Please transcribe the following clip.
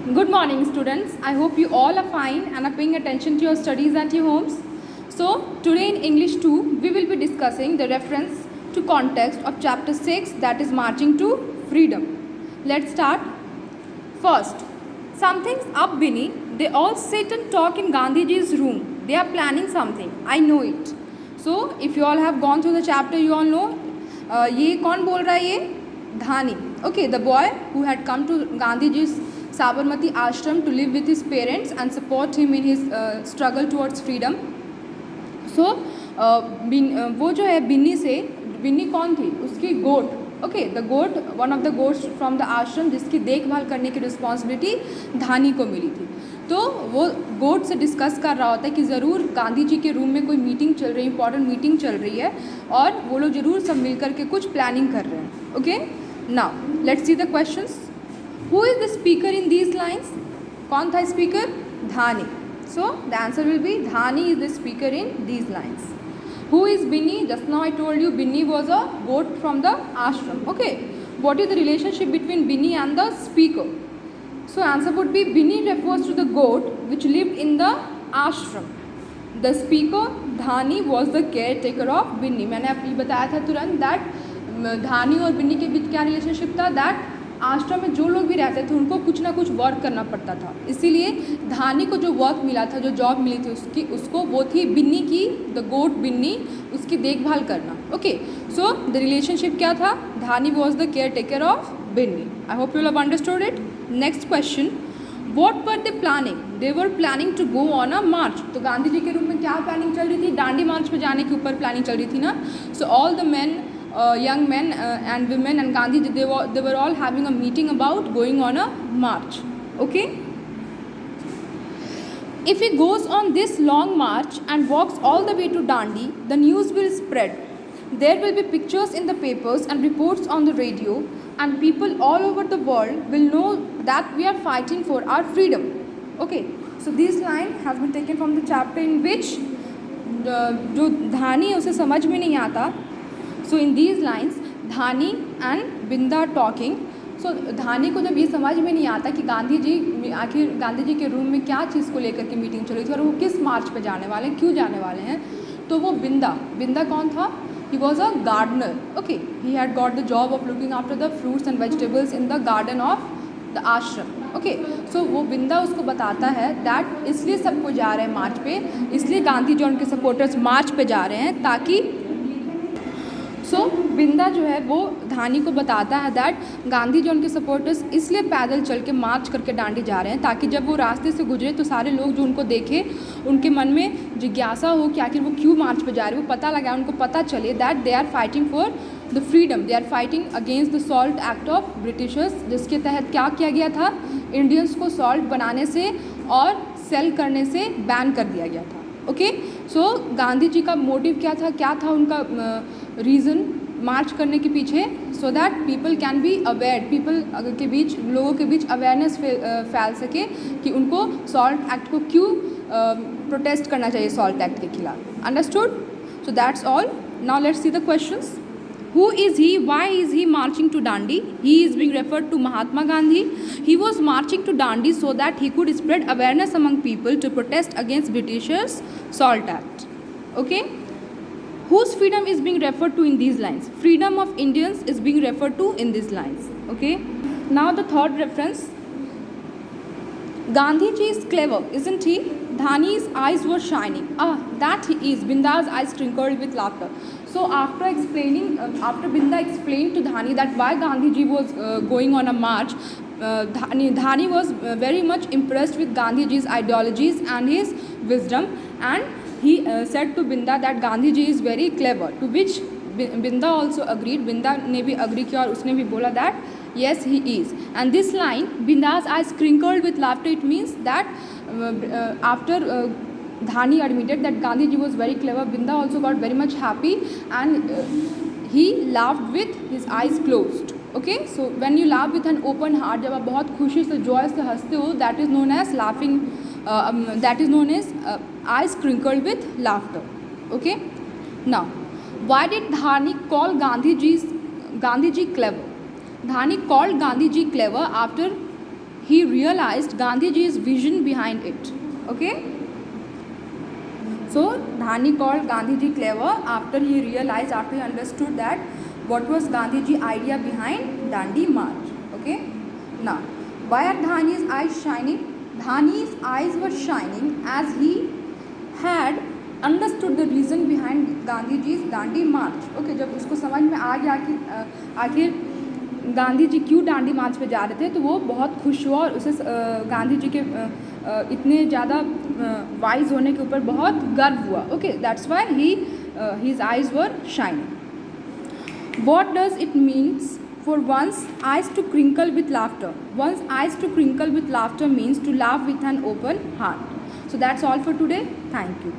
Good morning, students. I hope you all are fine and are paying attention to your studies at your homes. So, today in English 2, we will be discussing the reference to context of chapter 6, that is Marching to Freedom. Let's start. First, something's up, Binny. They all sit and talk in Gandhiji's room. They are planning something. I know it. So, if you all have gone through the chapter, you all know. ये कौन बोल रहा है ये? धानी. Okay, the boy who had come to Gandhiji's Sabarmati ashram to live with his parents and support him in his struggle towards freedom. So वो जो है बिन्नी कौन थी? उसकी goat. Okay, the goat, one of the goats from the ashram, जिसकी देखभाल करने की रिस्पॉन्सिबिलिटी धानी को मिली थी. तो वो गोट से डिस्कस कर रहा होता है कि ज़रूर गांधी जी के रूम में कोई मीटिंग चल रही है, इंपॉर्टेंट मीटिंग चल रही है और वो लोग ज़रूर सब मिल कर के कुछ प्लानिंग कर रहे हैं. Okay, now let's see the questions. Who is the speaker in these lines? कौन था speaker? Dhani. So the answer will be Dhani is the speaker in these lines. Who is Binny? Just now I told you Binny was a goat from the ashram. Okay. What is the relationship between Binny and the speaker? So answer would be Binny refers to the goat which lived in the ashram. The speaker Dhani was the caretaker of Binny. मैंने आपको बताया था तुरंत that धानी और बिन्नी के बीच क्या relationship था. That आश्रम में जो लोग भी रहते थे उनको कुछ ना कुछ वर्क करना पड़ता था. इसीलिए धानी को जो वर्क मिला था, जो जॉब मिली थी उसको वो थी बिन्नी की, द गोट बिन्नी, उसकी देखभाल करना. ओके, सो द रिलेशनशिप क्या था? Dhani was the caretaker of Binni. I hope you have understood it. Next question, what were they planning? They were planning to go on a march. तो गांधी जी के रूप में क्या प्लानिंग चल रही थी? दांडी मार्च पे जाने के ऊपर प्लानिंग चल रही थी ना. So all the main, young men and women and Gandhi, they were all having a meeting about going on a march. Okay, if he goes on this long march and walks all the way to Dandi, the news will spread. There will be pictures in the papers and reports on the radio, and people all over the world will know that we are fighting for our freedom. Okay, so this line has been taken from the chapter in which जो धानी उसे समझ में नहीं आता. So in these lines Dhani and Binda talking. So Dhani को जब ये समझ में नहीं आता कि आखिर गांधी जी के रूम में क्या चीज़ को लेकर के मीटिंग चल रही थी और वो किस मार्च पे जाने वाले हैं, क्यों जाने वाले हैं, तो वो बिंदा कौन था? He was a gardener. Okay, he had got the job of looking after the fruits and vegetables in the garden of the ashram. Okay, so वो बिंदा उसको बताता है दैट इसलिए सबको जा रहे हैं मार्च पे, इसलिए गांधी जी और उनके सपोर्टर्स मार्च पे जा रहे हैं ताकि बिंदा जो है वो धानी को बताता है दैट गांधी जी उनके सपोर्टर्स इसलिए पैदल चल के मार्च करके दांडी जा रहे हैं ताकि जब वो रास्ते से गुजरे तो सारे लोग जो उनको देखे उनके मन में जिज्ञासा हो कि आखिर वो क्यों मार्च पे जा रहे हैं, वो पता लगा, उनको पता चले that they are fighting for the freedom, they are fighting against the salt act of Britishers, जिसके तहत क्या किया गया था? इंडियंस को सॉल्ट बनाने से और सेल करने से बैन कर दिया गया था. ओके, सो गांधी जी का मोटिव क्या था उनका रीज़न मार्च करने के पीछे? So that people can be aware, लोगों के बीच अवेयरनेस फैल सके कि उनको सॉल्ट एक्ट को क्यों प्रोटेस्ट करना चाहिए, सॉल्ट एक्ट के खिलाफ. Understood? So that's all. Now let's see the questions. Who is he? Why is he marching to Dandi? He is being referred to Mahatma Gandhi. He was marching to Dandi so that he could spread awareness among people to protest against Britishers' Salt Act. Okay? Whose freedom is being referred to in these lines? Freedom of Indians is being referred to in these lines. Okay? Now the third reference. Gandhiji is clever, isn't he? Dhani's eyes were shining. That he is. Binda's eyes twinkled with laughter. So after Binda explained to Dhani that why Gandhiji was going on a march, Dhani was very much impressed with Gandhiji's ideologies and his wisdom, and he said to Binda that Gandhiji is very clever, to which Binda also agreed. Binda ने भी agree किया और उसने भी बोला that yes he is. And this line, Binda's eyes crinkled with laughter, it means that after Dhani admitted that Gandhiji was very clever, Binda also got very much happy and he laughed with his eyes closed. Okay, so when you laugh with an open heart, जब आप बहुत खुशी से joy से हंसते हो, that is known as laughing, that is known as eyes crinkled with laughter. Okay, now why did Dhani call Gandhiji clever? Dhani called Gandhiji clever after he realized Gandhiji's vision behind it. Okay. So Dhani called Gandhiji clever after he realized, after he understood that what was Gandhiji idea behind Dandi March. Okay. Now, why are Dhani's eyes shining? Dhani's eyes were shining as he had understood the reason behind Gandhiji's Dandi March. Okay, जब उसको समझ में आ गया कि आखिर गांधी जी क्यों दांडी मार्च पे जा रहे थे, तो वो बहुत खुश हुआ और उसे गांधी जी के इतने ज़्यादा वाइज होने के ऊपर बहुत गर्व हुआ. Okay, that's why his eyes were shining. What does it means for one's eyes to crinkle with laughter? One's eyes to crinkle with laughter means to laugh with an open heart. So that's all for today. Thank you.